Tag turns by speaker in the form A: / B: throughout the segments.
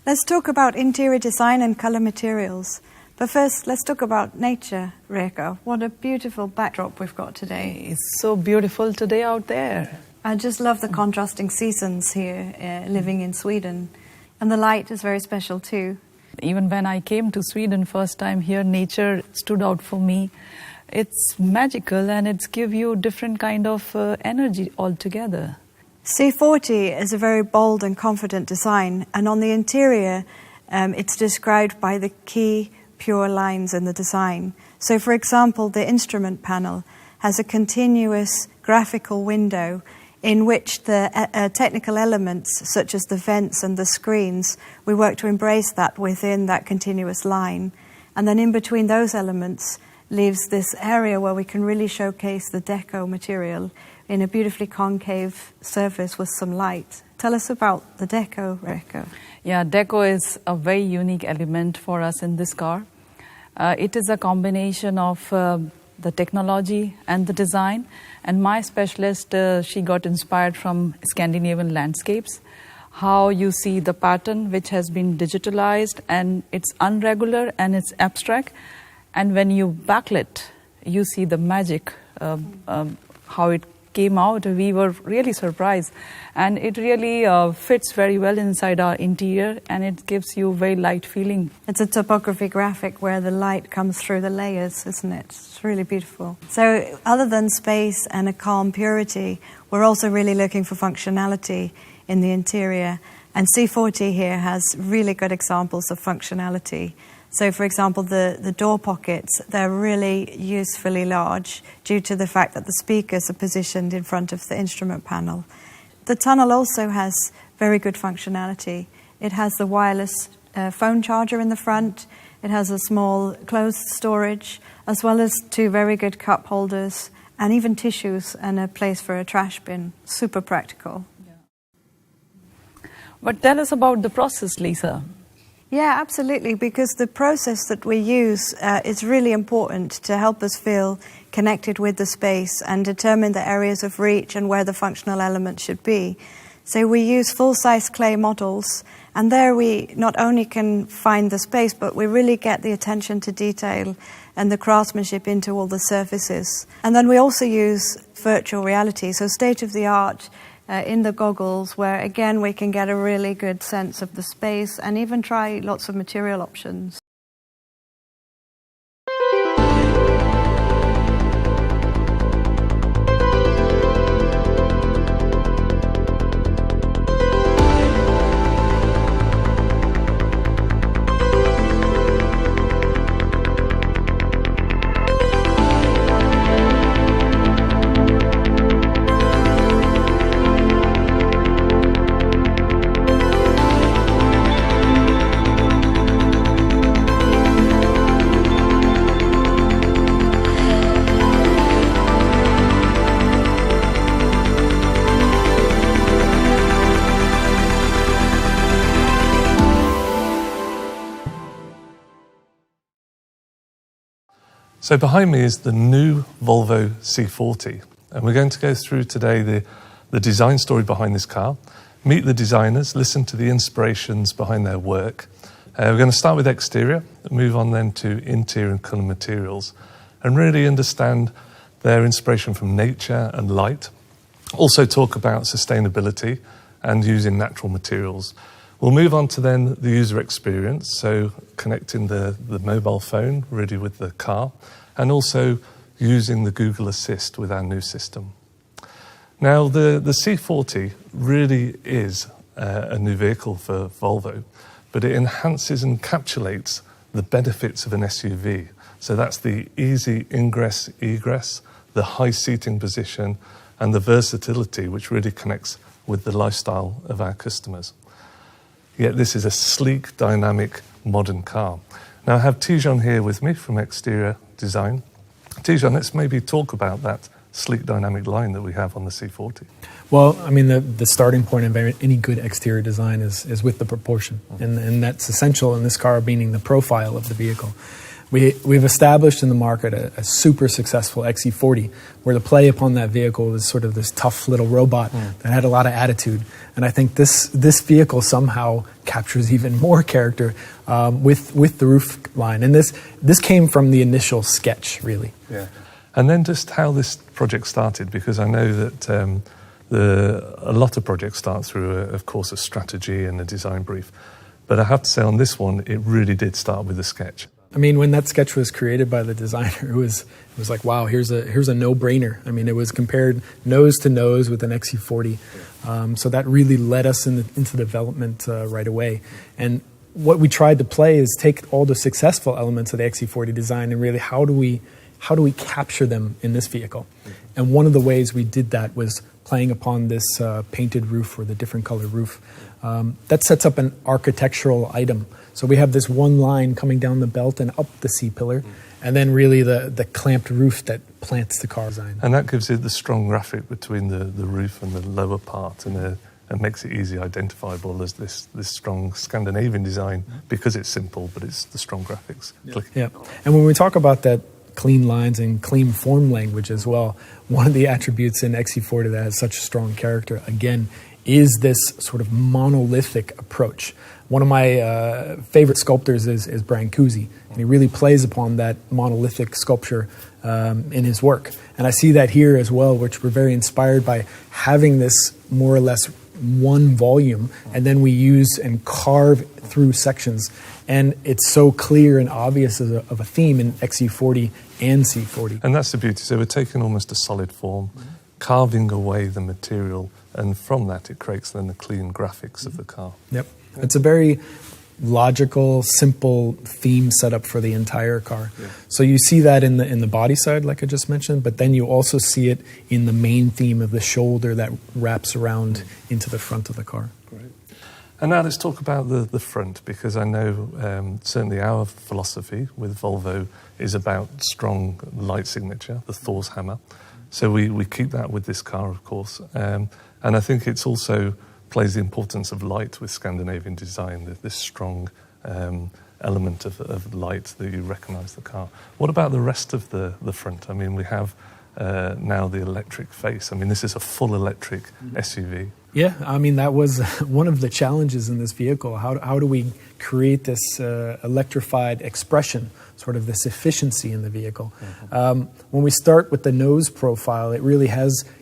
A: Let's talk about interior design and colour materials. But first, let's talk about nature, Reka. What a beautiful backdrop we've got today.
B: It's so beautiful today out there.
A: I just love the contrasting seasons here, living in Sweden. And the light is very special too.
B: Even when I came to Sweden first time here, nature stood out for me. It's magical and it's give you different kind of energy altogether.
A: C40 is a very bold and confident design, and on the interior, it's described by the key pure lines in the design. So, for example, the instrument panel has a continuous graphical window in which the technical elements, such as the vents and the screens, we work to embrace that within that continuous line. And then in between those elements leaves this area where we can really showcase the deco material in a beautifully concave surface with some light. Tell us about the deco, Reka.
B: Yeah, deco is a very unique element for us in this car. It is a combination of the technology and the design. And my specialist, she got inspired from Scandinavian landscapes. How you see the pattern which has been digitalized and it's unregular and it's abstract. And when you backlit, you see the magic, how it came out. We were really surprised. And it really fits very well inside our interior and it gives you a very light feeling.
A: It's a topography graphic where the light comes through the layers, isn't it? It's really beautiful. So other than space and a calm purity, we're also really looking for functionality in the interior. And C40 here has really good examples of functionality. So, for example, the door pockets, they're really usefully large due to the fact that the speakers are positioned in front of the instrument panel. The tunnel also has very good functionality. It has the wireless phone charger in the front. It has a small clothes storage, as well as two very good cup holders, and even tissues and a place for a trash bin. Super practical.
B: Yeah. But tell us about the process, Lisa.
A: Yeah, absolutely, because the process that we use is really important to help us feel connected with the space and determine the areas of reach and where the functional elements should be. So we use full-size clay models, and there we not only can find the space, but we really get the attention to detail and the craftsmanship into all the surfaces. And then we also use virtual reality, so state-of-the-art in the goggles, where again we can get a really good sense of the space and even try lots of material options.
C: So behind me is the new Volvo C40, and we're going to go through today the design story behind this car, meet the designers, listen to the inspirations behind their work. We're going to start with exterior, move on then to interior and colour materials, and really understand their inspiration from nature and light. Also talk about sustainability and using natural materials. We'll move on to then the user experience, so connecting the mobile phone really with the car, and also using the Google Assist with our new system. Now, the C40 really is a new vehicle for Volvo, but it enhances and encapsulates the benefits of an SUV. So that's the easy ingress, egress, the high seating position, and the versatility, which really connects with the lifestyle of our customers. Yet this is a sleek, dynamic, modern car. Now I have Tijan here with me from Exterior Design. Tijan, let's maybe talk about that sleek, dynamic line that we have on the C40.
D: Well, I mean, the starting point of any good exterior design is with the proportion. And that's essential in this car, meaning the profile of the vehicle. We've established in the market a super successful XC40, where the play upon that vehicle was sort of this tough little robot that had a lot of attitude. And I think this vehicle somehow captures even more character with the roof line. And this came from the initial sketch, really.
C: Yeah. And then just how this project started, because I know that a lot of projects start through, of course, a strategy and a design brief. But I have to say on this one, it really did start with a sketch.
D: I mean, when that sketch was created by the designer, it was like, wow, here's a no-brainer. I mean, it was compared nose to nose with an XC40. So that really led us into development right away. And what we tried to play is take all the successful elements of the XC40 design and really how do we capture them in this vehicle? And one of the ways we did that was playing upon this painted roof or the different color roof. That sets up an architectural item. So we have this one line coming down the belt and up the C-pillar, and then really the clamped roof that plants the car design.
C: And that gives it the strong graphic between the roof and the lower part, and makes it easily identifiable as this strong Scandinavian design, because it's simple, but it's the strong graphics.
D: Yeah. And when we talk about that clean lines and clean form language as well, one of the attributes in XC40 that has such strong character, again, is this sort of monolithic approach. One of my favorite sculptors is Brancusi, and he really plays upon that monolithic sculpture in his work. And I see that here as well, which we're very inspired by having this more or less one volume, and then we use and carve through sections. And it's so clear and obvious of a theme in XC40 and C40.
C: And that's the beauty. So we're taking almost a solid form, carving away the material, and from that it creates then the clean graphics of the car.
D: Yep. It's a very logical, simple theme setup for the entire car. Yeah. So you see that in the body side, like I just mentioned, but then you also see it in the main theme of the shoulder that wraps around into the front of the car.
C: Great. And now let's talk about the front, because I know certainly our philosophy with Volvo is about strong light signature, the Thor's hammer. So we keep that with this car, of course. And I think it's also plays the importance of light with Scandinavian design, this strong element of light that you recognise the car. What about the rest of the front? I mean, we have now the electric face. I mean, this is a full electric SUV.
D: Yeah, I mean, that was one of the challenges in this vehicle. How do we create this electrified expression, sort of this efficiency in the vehicle? When we start with the nose profile, it really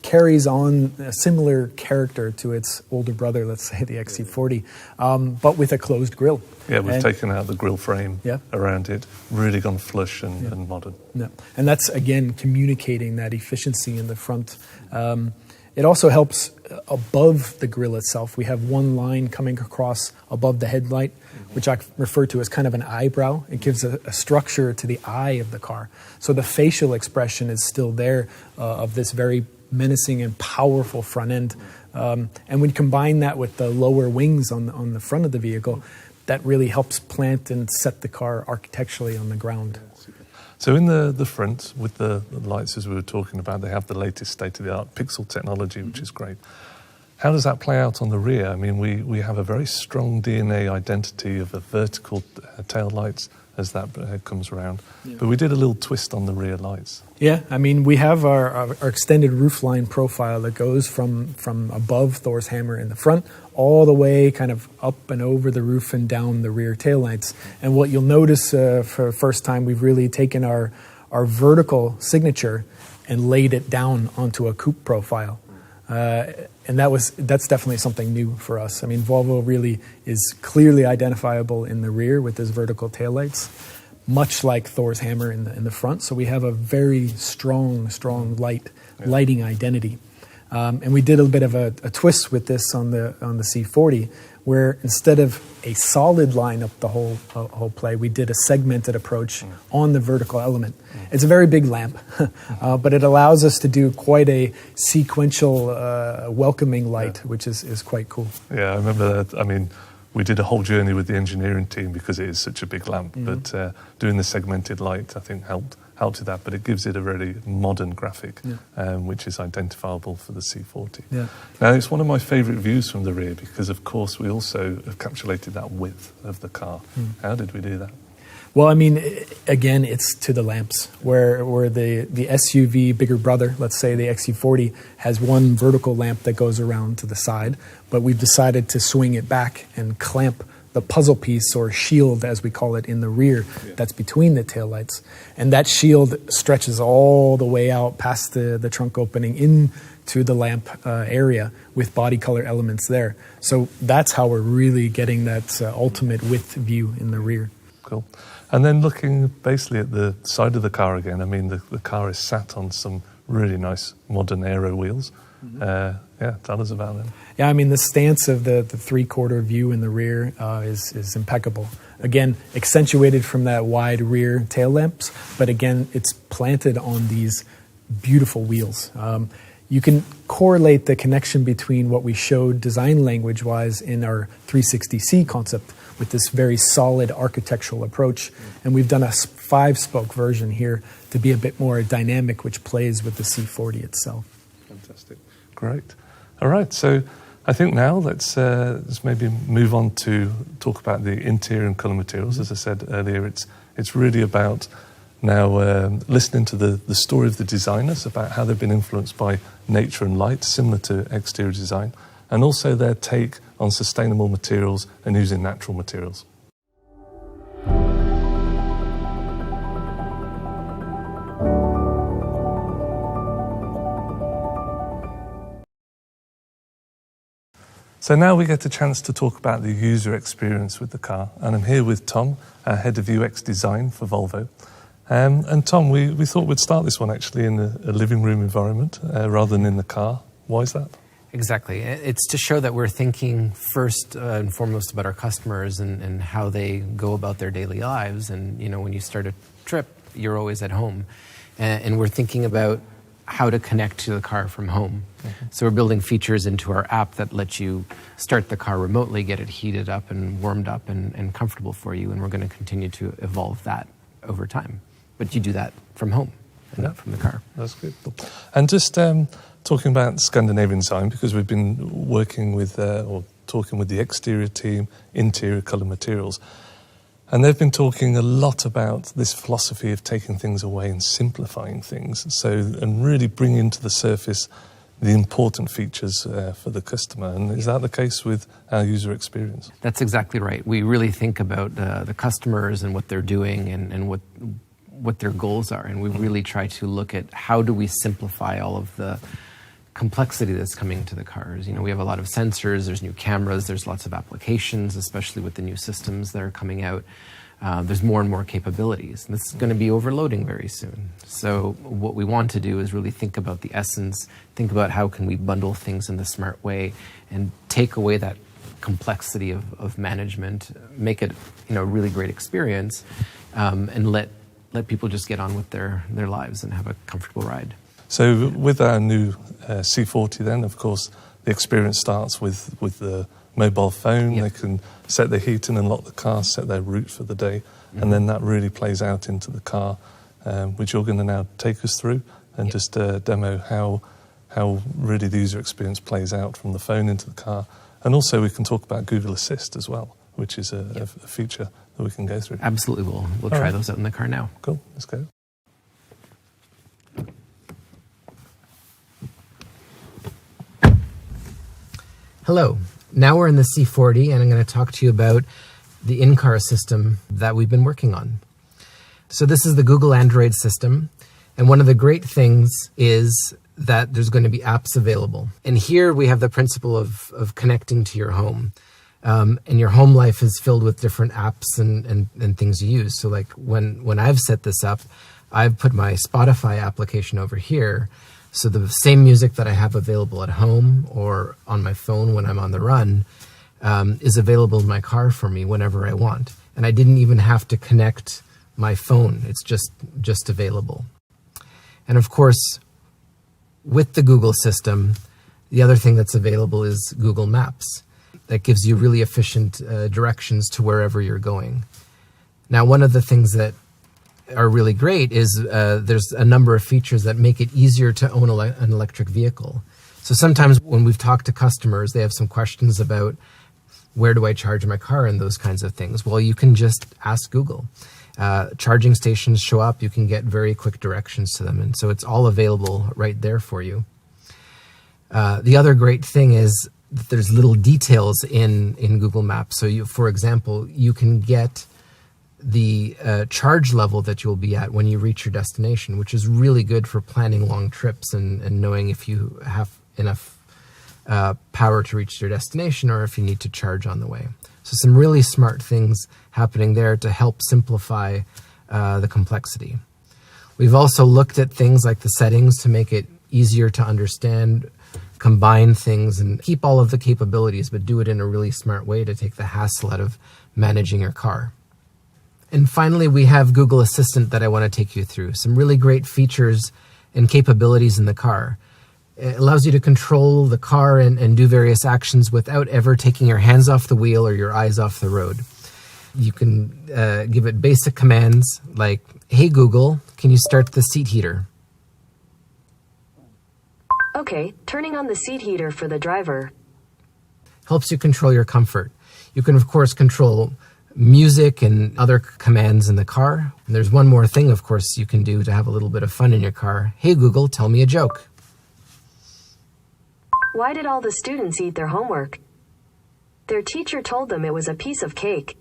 D: carries on a similar character to its older brother, let's say the XC40, but with a closed grille.
C: Yeah, we've taken out the grille frame around it, really gone flush and modern.
D: Yeah. And that's, again, communicating that efficiency in the front. It also helps above the grille itself. We have one line coming across above the headlight, which I refer to as kind of an eyebrow. It gives a structure to the eye of the car. So the facial expression is still there of this very menacing and powerful front end. And when you combine that with the lower wings on the front of the vehicle, that really helps plant and set the car architecturally on the ground.
C: So in the front, with the lights as we were talking about, they have the latest state-of-the-art pixel technology, which is great. How does that play out on the rear? I mean, we have a very strong DNA identity of a vertical tail lights as that comes around. Yeah. But we did a little twist on the rear lights.
D: Yeah, I mean, we have our extended roofline profile that goes from above Thor's hammer in the front all the way kind of up and over the roof and down the rear taillights. And what you'll notice for the first time, we've really taken our vertical signature and laid it down onto a coupe profile. And that's definitely something new for us. I mean, Volvo really is clearly identifiable in the rear with his vertical taillights, much like Thor's hammer in the front. So we have a very strong lighting identity. And we did a bit of a twist with this on the C40, where instead of a solid line up the whole play, we did a segmented approach on the vertical element. It's a very big lamp, but it allows us to do quite a sequential, welcoming light, which is quite cool.
C: Yeah, I remember that. I mean, we did a whole journey with the engineering team because it is such a big lamp, but doing the segmented light, I think, helped with that, but it gives it a very modern graphic, which is identifiable for the C40. Yeah. Now, it's one of my favourite views from the rear because, of course, we also encapsulated that width of the car. How did we do that?
D: Well, I mean, again, it's to the lamps, where the SUV bigger brother, let's say the XC40, has one vertical lamp that goes around to the side, but we've decided to swing it back and clamp the puzzle piece, or shield as we call it, in the rear that's between the taillights. And that shield stretches all the way out past the trunk opening into the lamp area with body color elements there. So that's how we're really getting that ultimate width view in the rear.
C: Cool. And then looking basically at the side of the car again, I mean, the car is sat on some really nice modern aero wheels. Yeah, tell us about them.
D: Yeah, I mean, the stance of the three-quarter view in the rear is impeccable. Again, accentuated from that wide rear tail lamps, but again, it's planted on these beautiful wheels. You can correlate the connection between what we showed design language-wise in our 360C concept with this very solid architectural approach. And we've done a 5-spoke version here to be a bit more dynamic, which plays with the C40 itself.
C: Fantastic. Great. All right, so I think now let's maybe move on to talk about the interior and colour materials. As I said earlier, it's really about now listening to the story of the designers, about how they've been influenced by nature and light, similar to exterior design, and also their take on sustainable materials and using natural materials. So now we get a chance to talk about the user experience with the car, and I'm here with Tom, our head of UX design for Volvo. And Tom, we thought we'd start this one actually in a living room environment rather than in the car. Why is that?
E: Exactly. It's to show that we're thinking first and foremost about our customers and how they go about their daily lives. And, you know, when you start a trip, you're always at home. And we're thinking about how to connect to the car from home. Mm-hmm. So we're building features into our app that let you start the car remotely, get it heated up and warmed up and comfortable for you. And we're going to continue to evolve that over time. But you do that from home and not from the car.
C: That's good. And just talking about Scandinavian design, because we've been working with or talking with the exterior team, interior colour materials, and they've been talking a lot about this philosophy of taking things away and simplifying things, and really bringing to the surface the important features for the customer. And is that the case with our user experience?
E: That's exactly right. We really think about the customers and what they're doing and what their goals are, and we really try to look at how do we simplify all of the complexity that's coming to the cars. You know, we have a lot of sensors, there's new cameras, there's lots of applications, especially with the new systems that are coming out. There's more and more capabilities, and this is going to be overloading very soon. So what we want to do is really think about the essence, think about how can we bundle things in the smart way and take away that complexity of management, make it, you know, a really great experience, and let people just get on with their lives and have a comfortable ride.
C: So with our new C40 then, of course, the experience starts with the mobile phone. Yep. They can set their heating and lock the car, set their route for the day, and then that really plays out into the car, which you're going to now take us through and just demo how really the user experience plays out from the phone into the car. And also we can talk about Google Assist as well, which is a feature that we can go through.
E: Absolutely. We'll try those out in the car now.
C: Cool. Let's go.
E: Hello. Now we're in the C40, and I'm going to talk to you about the in-car system that we've been working on. So this is the Google Android system, and one of the great things is that there's going to be apps available. And here we have the principle of connecting to your home. And your home life is filled with different apps and things you use. So like when I've set this up, I've put my Spotify application over here. So the same music that I have available at home or on my phone when I'm on the run is available in my car for me whenever I want. And I didn't even have to connect my phone. It's just available. And of course, with the Google system, the other thing that's available is Google Maps. That gives you really efficient directions to wherever you're going. Now, one of the things that are really great is there's a number of features that make it easier to own an electric vehicle. So sometimes when we've talked to customers, they have some questions about where do I charge my car and those kinds of things. Well, you can just ask Google. Charging stations show up, you can get very quick directions to them, and so it's all available right there for you. The other great thing is that there's little details in Google Maps. So for example, you can get the charge level that you'll be at when you reach your destination, which is really good for planning long trips and knowing if you have enough power to reach your destination or if you need to charge on the way. So some really smart things happening there to help simplify the complexity. We've also looked at things like the settings to make it easier to understand, combine things, and keep all of the capabilities, but do it in a really smart way to take the hassle out of managing your car. And finally, we have Google Assistant that I want to take you through. Some really great features and capabilities in the car. It allows you to control the car and do various actions without ever taking your hands off the wheel or your eyes off the road. You can give it basic commands like, "Hey Google, can you start the seat heater?"
F: Okay, turning on the seat heater for the driver.
E: Helps you control your comfort. You can, of course, control music and other commands in the car. And there's one more thing, of course, you can do to have a little bit of fun in your car. "Hey Google, tell me a joke."
F: Why did all the students eat their homework? Their teacher told them it was a piece of cake.